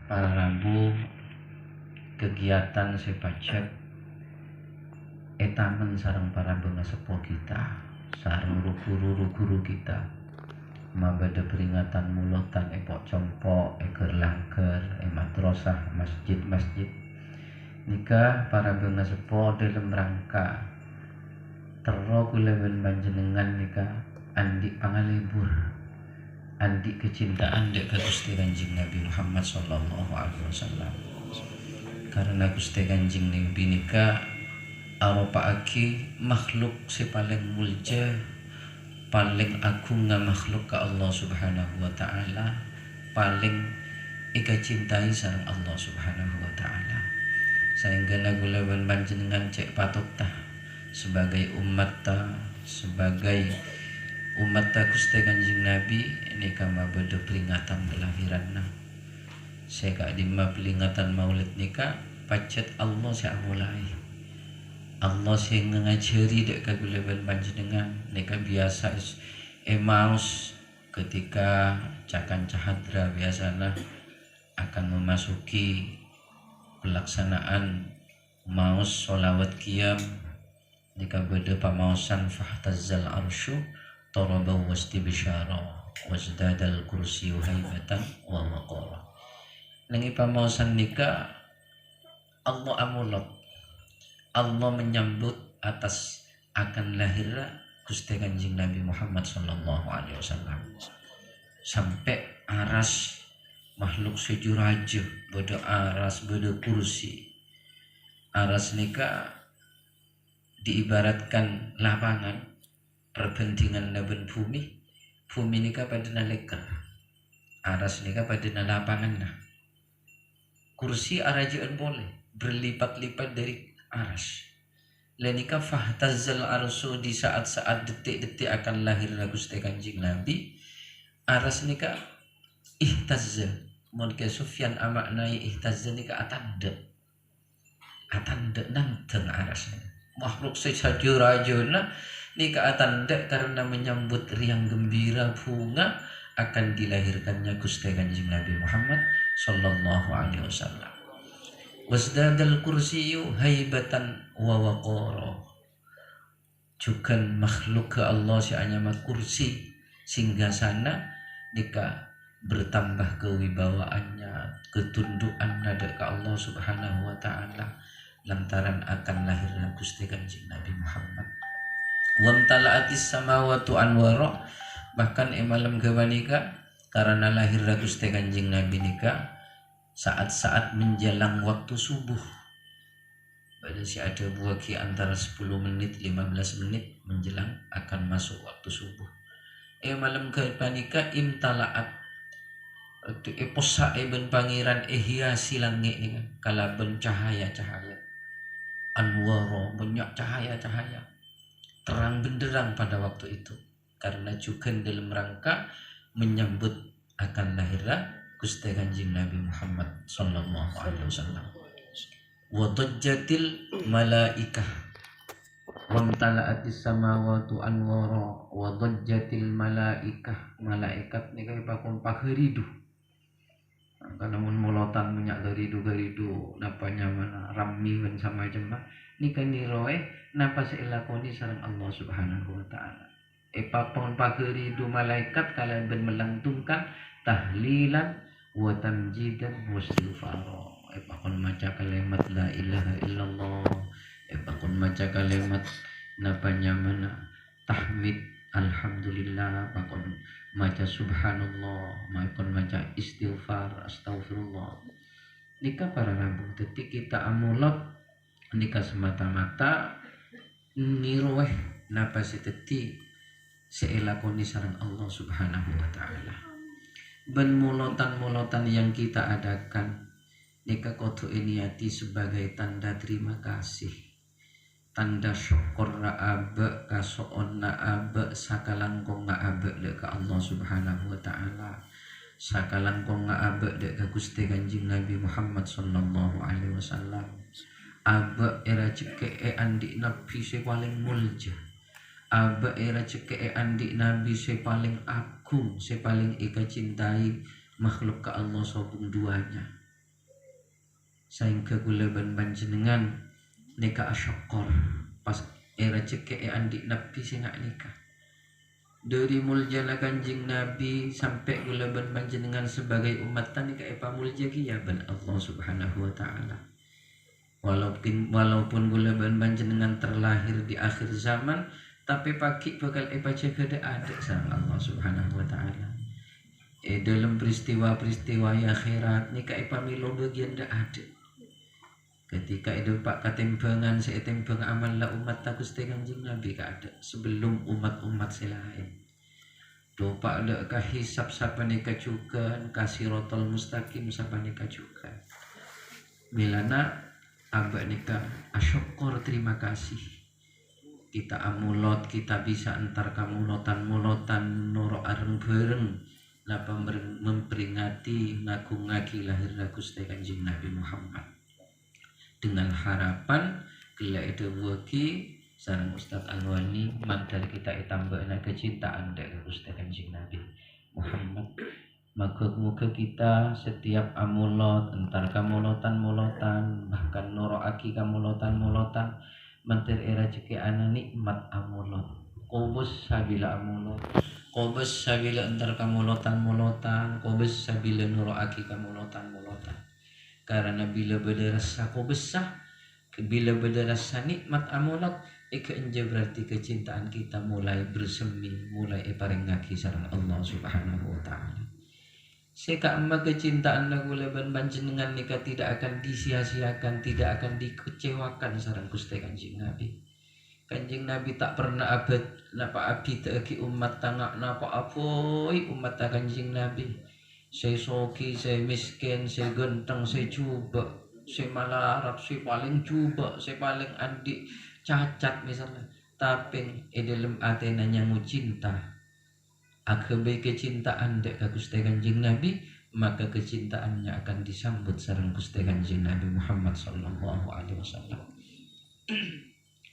Para Rabu kegiatan sepacet etamen sarang para bengasepo kita sarang guru kita mabada peringatan mulutan epok compok eker langker madrasah masjid nikah para bengasepo dalam rangka tero kulewen panjenengan nikah andi pangalebur andi kecintaan dek ka Gusti Kanjeng Nabi Muhammad sallallahu alaihi wasallam. Karena Gusti Kanjeng Nabi nika aropaake makhluk si paling mulja paling agung nga makhluk ka Allah subhanahu wa ta'ala, paling ika cintai sareng Allah subhanahu wa ta'ala. Sehingga nagulawan panjenengan cek patut ta sebagai umat ta, sebagai umat ta Gusti Kanjeng Nabi nika mabada peringatan kelahiranna. Seka dima peringatan maulid nika pacet Allah sa mulai. Allah sing ngajari dek kagulawan panjenengan nika biasa Emmaus ketika cakan cahadra biasana akan memasuki pelaksanaan maus sholawat qiyam nika beda pamausan fahtazzal arsyu taraba wastibisyara wazdadal kursi haibatan wa waqara. Nengi pamausan nika Allah amulot, Allah menyambut atas akan lahirnya Gusti Kanjeng Nabi Muhammad sallallahu alaihi wasallam. Sampai aras makhluk sejuraja bodo aras bodo kursi. Aras nika diibaratkan lapangan perbandingan laban bumi. Bumi nika pada leker, aras nika pada lapangan nah. Kursi arajaan boleh berlipat-lipat dari aras. Lenika fahtazzal arsu di saat-saat detik-detik akan lahir Gusti Kanjeng Nabi. Aras nika ihtazza. Mun ke Sufyan amaknai ihtazza nika atanda nanteng arasnya. Makhluk sejurajana nika atanda karena menyambut riang gembira bunga akan dilahirkannya Gusti Kanjeng Nabi Muhammad sallallahu alaihi wasallam. Wasdadal kursiyu haibatan wa waqara. Jukan makhluk ke Allah si anyamat kursi singgasana nika bertambah kewibawaannya, ketundukan nada ke Allah subhanahu wa ta'ala lantaran akan lahirnya Gusti Kanjeng Nabi Muhammad. Wamtala'atis samawatu anwara, bahkan malam gawanika karena lahirnya Gusti Kanjeng Nabi nika saat-saat menjelang waktu subuh. Pada si ada buaki antara 10 menit 15 menit menjelang akan masuk waktu subuh. Malam gawanika imtala'at waktu posa ben pangeran hiasi langit nika kalaban cahaya-cahaya. Anwara banyak cahaya-cahaya. Terang benderang pada waktu itu karena juga dalam rangka menyambut akan lahirnya Gusti Kanjeng Nabi Muhammad sallallahu alaihi wasallam. Wa dajjatil malaikah wamtala'atis samawati anwara wa dajjatil malaikah. Malaikat nika pakon pagheridu. Karena mun molotan minyak garidu napanya mana rami ben sama jembah nika niroe napa seilakoni sareng Allah subhanahu wa ta'ala. Pakon pagheridu malaikat kalian ben melantungkan tahlilan wa tamjidan wa istighfara. Pakon maca kalimat la ilaha illallah. Pakon maca kalimat napanya mana tahmid alhamdulillah. Pakon maca subhanallah. Pakon maca istighfar astaghfirullah. Nika para Rabu detik kita amulot nika semata-mata ngiroeh napa seteti seelakoni sareng Allah subhanahu wa ta'ala. Ben mulotan-mulotan yang kita adakan nika kodo niati sebagai tanda terima kasih, tanda syukur na abe kasoon na abe sakalangkong na abe dek Allah subhanahu wa ta'ala, sakalangkong na abe dek Gusti Kanjeng Nabi Muhammad sallallahu alaihi wasallam. Abe era ceke andi nabi se paling mulja, abe era ceke andi nabi se paling agung, se paling ika cintai makhluk ke Allah sobung duanya. sehingga kula ban panjenengan nika asyakor pas era ceke andik nabi sing nikah dari muljana kanjing nabi sampai kula ban panjenengan sebagai umat nika pamulja ya ban Allah subhanahu wa ta'ala. Walaupun kula ban panjenengan terlahir di akhir zaman, tapi pagi bakal jaga ada sama Allah subhanahu wa ta'ala. Dalam peristiwa-peristiwa akhirat nika pamilo bagian dak ada. Ketika itu pak katembangan saya tembang amal lah umat takus kanjing nabi ada sebelum umat-umat selain. Do pak dak kahisap sapa nika juga kasih rotol mustaqim sapa nika juga. Milana abak nika asyukur terima kasih. Kita amulot kita bisa antar kamulotan noro areng bareng napa memperingati ngagi lahir Gusti Kanjeng Nabi Muhammad. Dengan harapan gila itu waki sareng Ustadz Alwani mantar kita tambahna kecintaan dari Gusti Kanjeng Nabi Muhammad. Moga kita setiap amulot entar kamulotan bahkan noroaki kamulotan mantir era ceki ana nikmat amulot kobus sabila amulot kobus sabila entar kamulotan kobus sabila noroaki kamulotan karena bila berasa kobesah bila berasa nikmat amulot enje berarti kecintaan kita mulai bersemi mulai parengaki sareng Allah subhanahu wa ta'ala. Seka amma kecintaan lagu leban panjenengan nika tidak akan disia-siakan, tidak akan dikecewakan sareng Gusti Kanjeng Nabi. Kanjeng Nabi tak pernah abad napa abdi teki umat tangak napa apoi umat Kanjeng Nabi. Saya soki, saya miskin, saya genteng, saya coba, saya malarat, saya paling coba, saya paling adik cacat misalnya. Tapi dalam atenanya cinta. Akabai kecintaan dek ka Gusti Kanjeng Nabi, maka kecintaannya akan disambut sareng Gusti Kanjeng Nabi Muhammad sallallahu alaihi wasallam.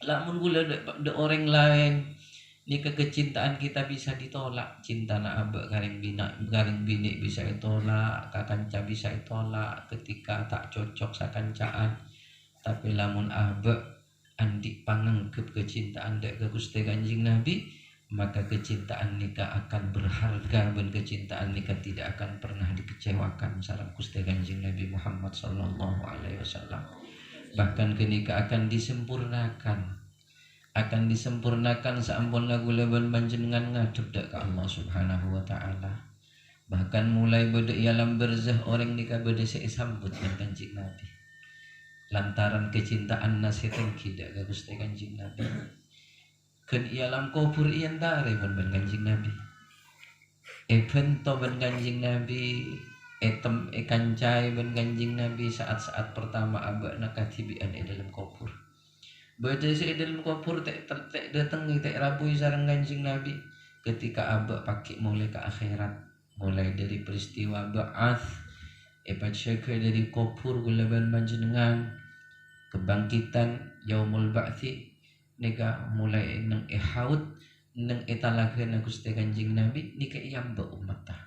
Lamun gula de orang lain nika kecintaan kita bisa ditolak, cinta na abek garing bini bisa ditolak, kakanca bisa ditolak ketika tak cocok sakancaan. Tapi lamun abek andi panganggep kecintaan dek ka Gusti Kanjeng Nabi, maka kecintaan nikah akan berharga dan kecintaan nikah tidak akan pernah dikecewakan sareng Gusti Kanjeng Nabi Muhammad sallallahu alaihi wasallam. Bahkan kenikah akan disempurnakan sampun lagu leban panjenengan ngadep dak ka Allah subhanahu wa ta'ala. Bahkan mulai beda alam barzah orang nikah beda sambut dengan Kanjeng Nabi lantaran kecintaan nasi tengki dak ka Gusti Kanjeng Nabi. Kan ialam kubur iyan tare pun ben Kanjeng Nabi. Bento ben Kanjeng Nabi, kancai ben Kanjeng Nabi saat-saat pertama abak nakatibian dalam kubur. Beda si dalam kubur tak datang tak rabui sareng Kanjeng Nabi ketika abak pakai mulai ke akhirat, mulai dari peristiwa ba'ath, syaka dari kubur gula ben panjenengan, kebangkitan yaumul ba'thi nika mulai nang ihaut nang etalakeun Gusti Kanjeng Nabi nika iyamba umat tah.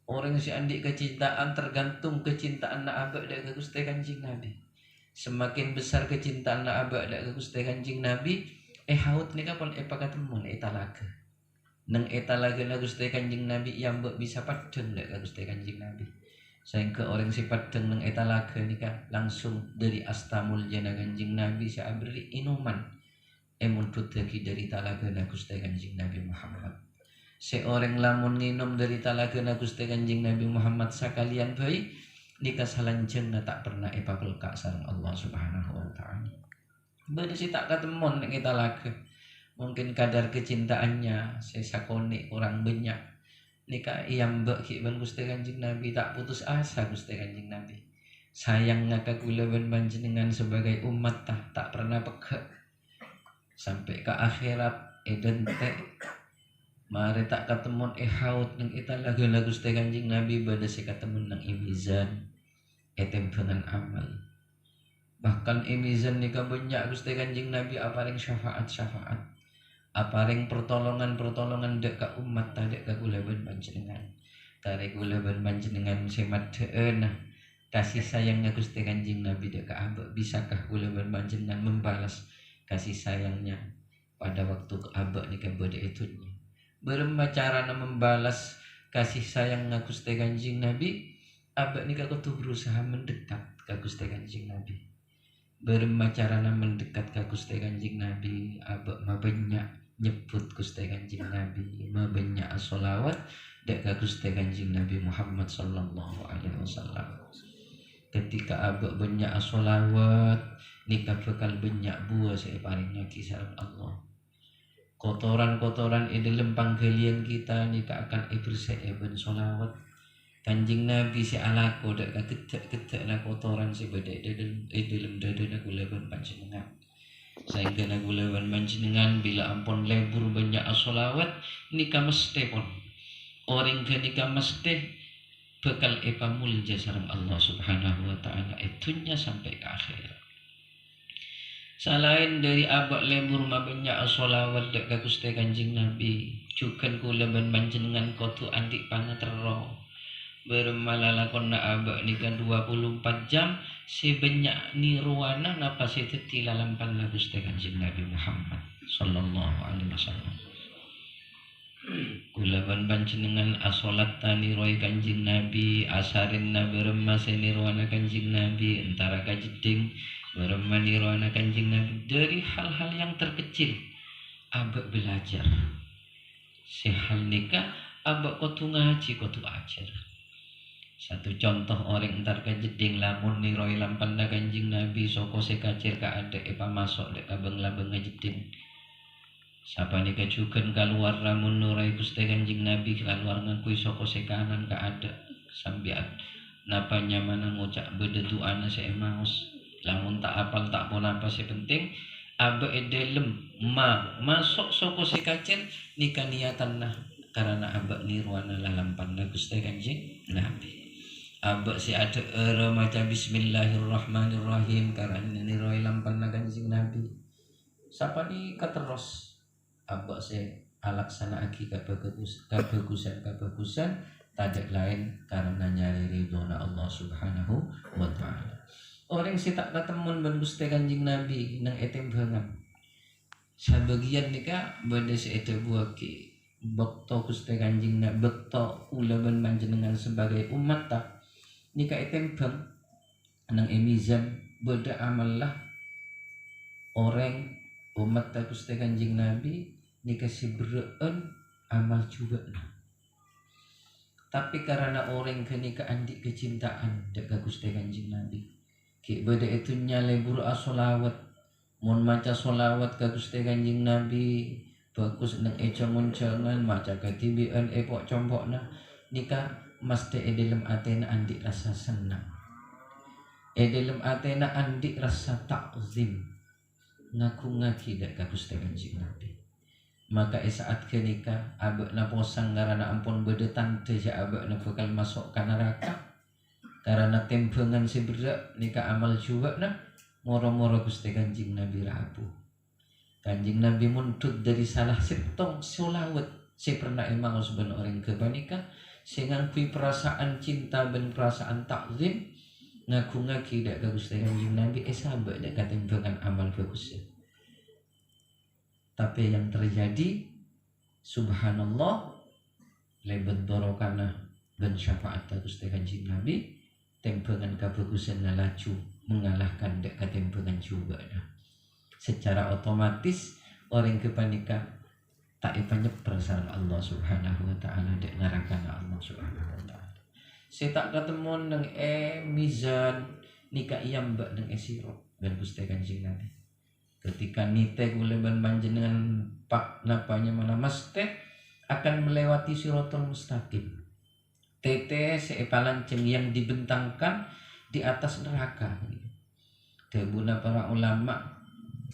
Orang si andi kecintaan tergantung kecintaan na abak dak ka Gusti Kanjeng Nabi. Semakin besar kecintaan na abak dak ka Gusti Kanjeng Nabi, ihaut nika pun pakatemu etalake. Nang etalake na Gusti Kanjeng Nabi iyamba bisa padeng dak ka Gusti Kanjeng Nabi. Sehingga orang si padeng nang etalake nika langsung dari astamul jana Kanjeng Nabi sa abri inuman muntut lagi dari talaga na Gusti Kanjeng Nabi Muhammad. Seorang lamun nginum dari talaga na Gusti Kanjeng Nabi Muhammad sakalian baik nika salanjeng na tak pernah ipapelka sareng Allah subhanahu wa ta'ala. Bada si tak katemon ning talaga. Mungkin kadar kecintaannya sesakone kurang banyak. Nika iyambek ki ban Gusti Kanjeng Nabi tak putus asa Gusti Kanjeng Nabi. Sayang ngaka kula ban panjenengan sebagai umat tak pernah peka. Sampai ke akhirat edente mari tak ketemu haut nang ita lagu Gusti Kanjeng Nabi bada si ketemu nang imizan tembangan amal. Bahkan imizan nika banyak Gusti Kanjeng Nabi aparing syafaat aparing pertolongan dek ka umat dek ka kula ban panjenengan tarik kula ban panjenengan semat deuna kasih sayangnya Gusti Kanjeng Nabi dek ka abek, bisakah kula panjenengan membalas kasih sayangnya pada waktu abek nika bade itunya. Berempat cara membalas kasih sayangnya Gusti Kanjeng Nabi, abek nika kudu berusaha mendekat ke Gusti Kanjeng Nabi. Berempat cara mendekat ke Gusti Kanjeng Nabi, abek mabanyak nyebut Gusti Kanjeng Nabi, mabanyak sholawat dek ka Gusti Kanjeng Nabi Muhammad sallallahu alaihi wasallam. Ketika abek banyak sholawat, nikah bakal banyak buah saya paling ngaji sareng Allah. Kotoran-kotoran dalam panggalian kita nikah akan bersih ben sholawat. Kanjeng Nabi si alako dak ketek na kotoran si badai dalam dadana kulaban panjenengan. Sehingga na kulaban panjenengan bila ampun lebur banyak sholawat nikah mesti pun. Orang ke nikah mesti bakal mulja sareng Allah Subhanahu wa taala itunya sampai ke akhir. Selain dari abak lembur mabanyak sholawat dek ka Gusti Kanjeng Nabi, juga kula ban panjenengan kotu andik pangatero. Bermalalakon na abak nika 24 jam sebanyak nirwana napa seteti lalampan na Gusti Kanjeng Nabi Muhammad sallallahu alaihi wasallam. Kulaban panjenengan asolat tani roy Kanjeng Nabi, asarin na berema senirwana Kanjeng Nabi, antara kajeding berema nirwana Kanjeng Nabi dari hal-hal yang terkecil. Abak belajar sehal nikah abak kotu ngaji kotu ajar. Satu contoh orang entar kajeding lamun niroy lampan na Kanjeng Nabi soko sekacir ka adek masuk dek kabeng labeng ngajeding. Sapa nika juken keluar ramun nurai Gusti Kanjeng Nabi keluar ngakui soko sekanan ka ada sambian napa nyamana ngucap bedetu ana seemaus lamun tak apal tak pun apa penting abe edelem masuk soko sekacir nika niatan nah karena abe nirwana lalampan Gusti Kanjeng Nabi. Abe si ada maca bismillahirrahmanirrahim karena niroy lampan Kanjeng Nabi. Sapa ni katerus abak saya alaksana aki kebagusan tidak lain karena nyari ridhona Allah Subhanahu wa taala. Orang si tak ketemun ben Gusti Kanjeng Nabi nang etembangan. Sebagian nika bade si ete buaki bekto Gusti Kanjeng Nabi bekto kula ben panjenengan sebagai umat tak nika etembang nang emizan beda amallah orang umat tak Gusti Kanjeng Nabi dikasih bereen amal juga nah. Tapi karena orang kenika andik kecintaan dekat Gusti Kanjeng Nabi ki beda itu nyalebur asolawat mon maca solawat ke Gusti Kanjeng Nabi bagus nang econgon-congon maca ketibian epok compokna nika mesti dalam atena andik rasa senang dalam atena andik rasa takzim ngaku ngaki dekat Gusti Kanjeng Nabi. Maka saat kenika abek na posang karena ampun bedetan teja abek na bakal masuk ke neraka karena tembangan si berak nika amal juga na moro-moro Gusti Kanjeng Nabi rabu. Kanjeng Nabi muntut dari salah setong solawat si pernah emang sebenarnya orang kebanika sehingga kui perasaan cinta dan perasaan takzim ngaku ngaki dak ke Gusti Kanjeng Nabi sabek dak tembangan amal bagusnya. Tapi yang terjadi subhanallah lebet dorokana dan syafaat Gusti Kanjeng Nabi tembangan kebagusan laju mengalahkan dek tembangan juga nah. Secara otomatis orang kepanika tak nyeper sareng Allah Subhanahu wa taala dek ngarakana Allah Subhanahu wa taala. Saya tak ketemu nang mizan nika iyam mbak nang siro dan Gusti Kanjeng Nabi. Ketika nite kuleban panjenengan pak napanya mana mas teh akan melewati siratal mustaqim. Tete seepalanceng yang dibentangkan di atas neraka. Debuna para ulama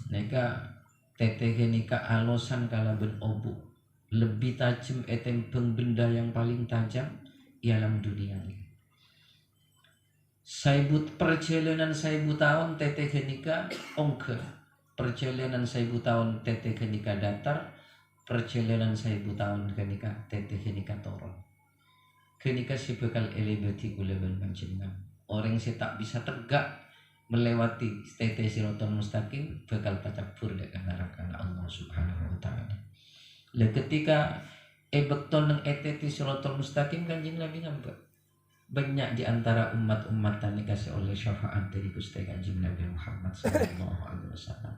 neka tete genika alosan kalaben obu lebih tajam etempeng benda yang paling tajam ialah dunia ini. Perjalanan 1000 tahun tete genika ongke. Perjalanan 1000 tahun tete kenika datar, perjalanan 1000 tahun kenika tete kenika toron. Kenika si bekal elebati kuleban panjenengan. orang sing tak bisa tegak melewati tete siratal mustaqim bakal tercebur dekat neraka Allah Subhanahu wa taala. Lah ketika beton nang tete siratal mustaqim Kanjeng Nabi nampak banyak di antara umat-umatan dikasih oleh syafaat dari Gusti Kanjeng Nabi Muhammad sallallahu alaihi wasallam.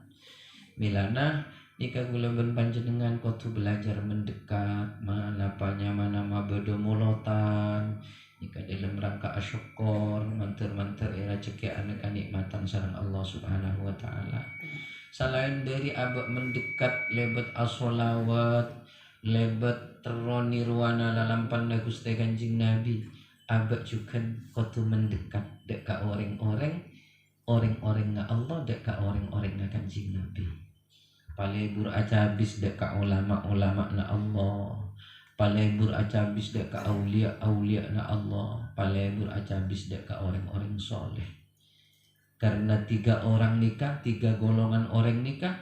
Milana nika kula ben panjenengan kudu belajar mendekat manapanya mana mabodo mulotan nika dalam rangka asyukur manter-manter era cekean kenikmatan sareng Allah Subhanahu wa taala. Selain dari abak mendekat lebet as-sholawat, lebet teroni ruana dalam pandang Gusti Kanjeng Nabi, abak juga kudu mendekat dekat orang-orang na Allah dekat orang-orang na Kanjeng Nabi. Palebur acabis dekat ulama-ulama na Allah, palebur acabis dekat aulia-aulia na Allah, palebur acabis dekat orang-orang soleh. Karena 3 orang nikah, 3 golongan orang nikah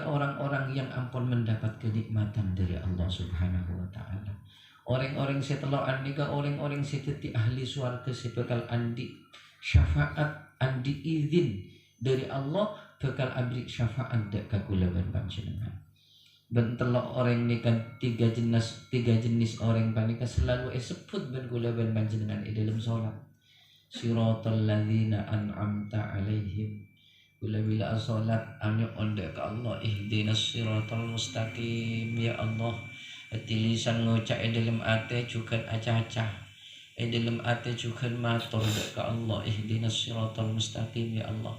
orang-orang yang ampun mendapat kenikmatan dari Allah Subhanahu wa taala. Orang-orang setelah nikah, orang-orang seteti ahli surga sebekal andi syafaat, andi izin dari Allah bakal abrik syafaat dek kagulaban panjenengan. Bentelok orang nikah 3 jenis orang panika selalu sebut ben kulaban panjenengan di dalam salat. Siratal ladzina an'amta alaihim. Bila salat anyo ondek ke Allah ihdinas siratal mustaqim ya Allah. Lisan ngucap dalam ate juga acah-acah. Dalam ate juga matur dek ke Allah ihdinas siratal mustaqim ya Allah.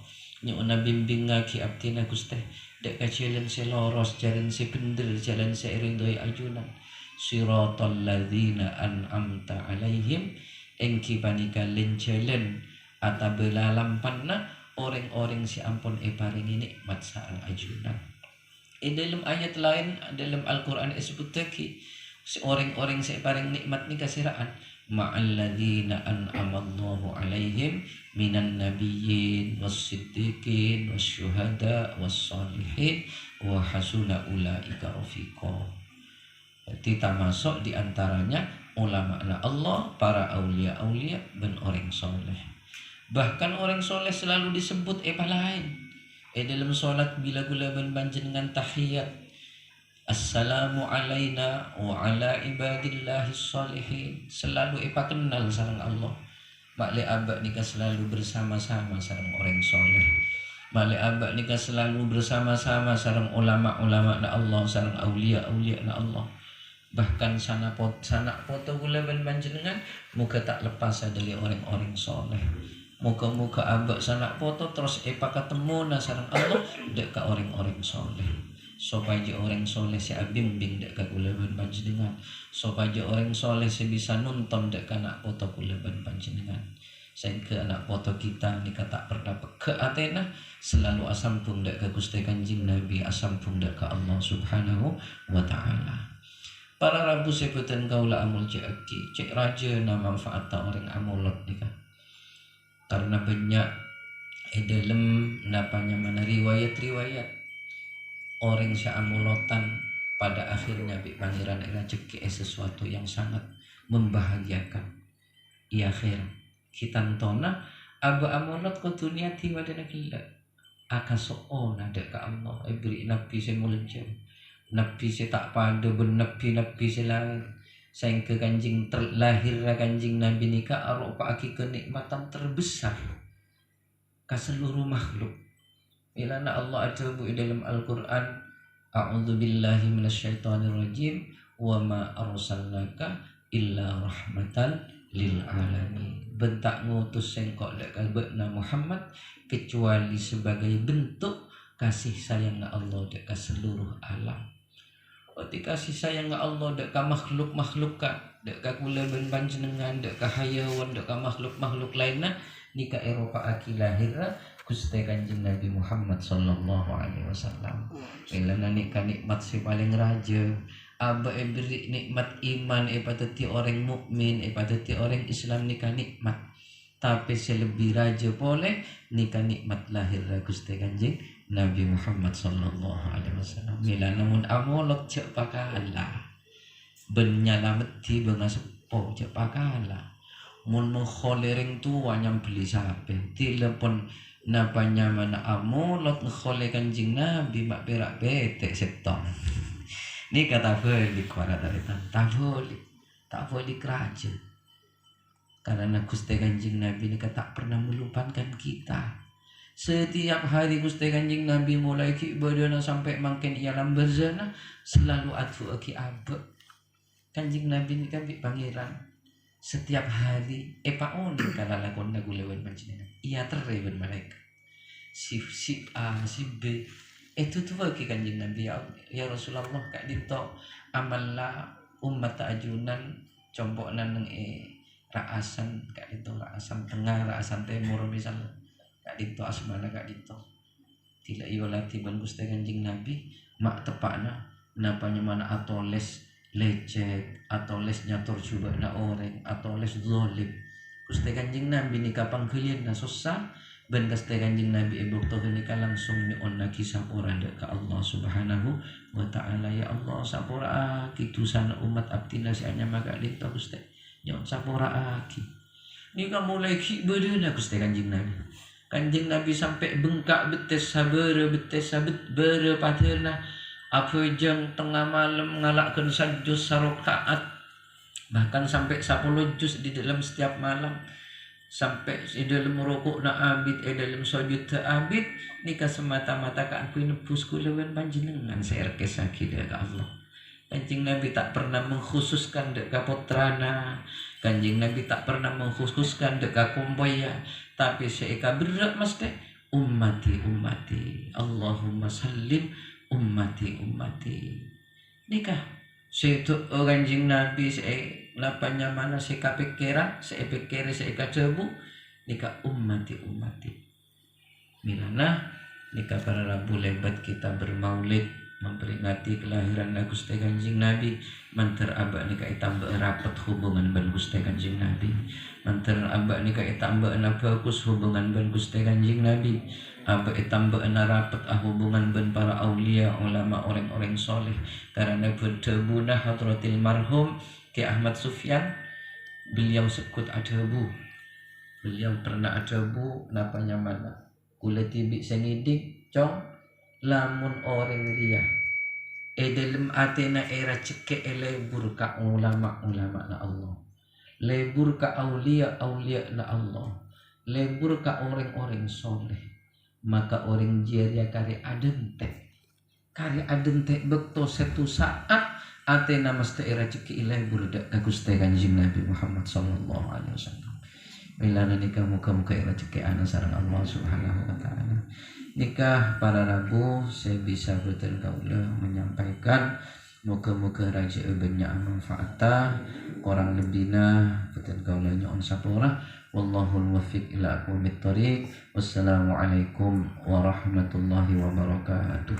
Nyuna bimbing ngaki abdina Gusti dek jalan seloros jalan sebender jalan seirindoi ajunan siratal ladzina an'amta alaihim engki panika lenjalan atabela lampanna orang-orang si ampun paringi nikmat sareng ajunan. Dalam ayat lain dalam Al-Qur'an disebut lagi si orang-orang si paring nikmat ni kasiraan ma'alladzina an'amallahu alaihim minan nabiyyin was-siddiqin wasyuhada was-shalihin wa hasuna ulaika rafiqa. Jadi termasuk di antaranya ulama Allah, para aulia-aulia dan orang soleh. Bahkan orang soleh selalu disebut lain. Dalam solat bila gula ben panjenengan tahiyat Assalamu alaina wa ala ibadillahis sholihin, selalu kenal sareng Allah. Makle abak nikah selalu bersama-sama sareng orang soleh. Makle abak nikah selalu bersama-sama sareng ulama-ulama na Allah, sareng aulia-aulia na Allah. Bahkan sanak foto gula ben panjenengan muka tak lepas dari orang-orang soleh. Muka-muka abak sanak foto terus ketemu na sareng Allah dek ka orang-orang soleh. Supaya orang soleh si bimbing dek kagulaban panjenengan, supaya orang soleh si bisa nonton dek anak foto kagulaban panjenengan. Sehingga anak foto kita nika tak pernah ke Athena selalu asampung dek ke Gusti Kanjeng Nabi, asampung dek ke Allah Subhanahu wa taala. Para rabu sebutan kaula amul cek raja na manfaat orang amulot nika. Karena banyak dalam napanya mana riwayat-riwayat orang syamulotan pada akhirnya bi pangeran rezeki sesuatu yang sangat membahagiakan. Iya akhir kita ntona aba amulot ko dunia tiwa dana kila akasoon ada ka Allah beri nabi semulja nabi se tak pada ben nabi selain sehingga kanjing terlahir kanjing nabi nika arupa aki kenikmatan terbesar ke seluruh makhluk. Ilana Allah ajabu dalam Al-Quran a'udzubillahi minasyaitonirrajim wa ma arsalnaka illa rahmatan lil alamin. Bentak ngutus sengkok dek kalbekna Muhammad kecuali sebagai bentuk kasih sayang Allah dek ka seluruh alam. Waktu kasih sayang Allah dek ka makhluk-makhluk ka dek ka kula ben panjenengan dek ka hayawan dek ka makhluk-makhluk lainna nika Eropa aki lahirna Gusti Kanjeng Nabi Muhammad sallallahu alaihi wasallam. Ilana nikmat si paling raja. Aba beri nikmat iman pateti orang mukmin pateti orang Islam nikah nikmat. Tapi selebih raja boleh nikah nikmat lahir Gusti Kanjeng Nabi Muhammad sallallahu alaihi wasallam. Milana mun amolot cek pakala. Ben nyalameti benga sepo cek pakala. mun mengkholereng tu wanyam beli sape telepon napanya mana amolot ngekhole Kanjeng Nabi mak berak bete setong. Ni kata balik kuara taritan tak boleh raja karena Gusti Kanjeng Nabi ni tak pernah melupakan kita. Setiap hari Gusti Kanjeng Nabi mulai ki ibadahna sampai makin ialam berzana selalu adfu ki abe. Kanjeng Nabi ni kan pangeran. Setiap hari paon kala lakon na gulewan panjenengan. Iya terrewen malaikat. Si A, si B. Itu tuh ki Kanjeng Nabi ya Rasulullah kak dito amalla umat ajunan combokna nang raasan kak dito raasan tengah raasan timur misalnya. Kak dito asmana kak dito tidak iwalati ban Gusti Kanjeng Nabi mak tepakna napanya mana atau les lecet atau les nyator coba na orang atau les zolim Gusti Kanjeng Nabi ni kapang kalian na susah ban Gusti Kanjeng Nabi ibu toh ni langsung ni onna kisah orang dek ka Allah Subhanahu wa taala. Ya Allah sapora kitu sana umat abdina si anya maka dito Gusti nyon sapora aki ni ka mulai ki beudeuh Gusti Kanjeng Nabi. Kanjeng Nabi sampai bengkak betes sabere bere paterna apa jeng tengah malam ngalakkan sajus sarokaat bahkan sampai 10 juz di dalam setiap malam sampai di dalam rukuk na abid dalam sujud ta abid nikah semata-mata kan ku nebus kulawan panjenengan serkes sakit ya Allah. Kanjeng Nabi tak pernah mengkhususkan dek putrana. Kanjeng Nabi tak pernah mengkhususkan dek kumboya. Tapi seika berat mas dek ummati Allahumma sallim ummati nikah setu Kanjeng Nabi lapanya mana seika pikiran seika cebu nikah ummati milana nikah para rabu lebat kita bermaulid memperingati kelahiran Gusti Kanjeng Nabi mantar abak nikah tambah rapat hubungan ban Gusti Kanjeng Nabi mantar abak nikah tambah bagus hubungan ban Gusti Kanjeng Nabi abak tambah rapat hubungan ban para aulia ulama orang-orang soleh karena berdebuna hadratil marhum Ki Ahmad Sufyan beliau sekut adabu beliau pernah adabu napanya mana kuleti bi sengidik cong lamun orang ria dalam atena era ceke lebur ka ulama na Allah lebur ka aulia na Allah lebur ka orang-orang soleh maka orang jiria kari adente bekto satu saat atena mesti era ceke lebur dak ka Gusti Kanjeng Nabi Muhammad sallallahu alaihi wasallam milana nikah muka-muka era ceke ana sareng Allah Subhanahu wa taala. Nikah para rabu saya bisa betul kaula menyampaikan moga-moga raja banyak manfaatah orang lebina betul kaula nyon sapora wallahul muwaffiq ila aqwamit thoriq wassalamualaikum warahmatullahi wabarakatuh.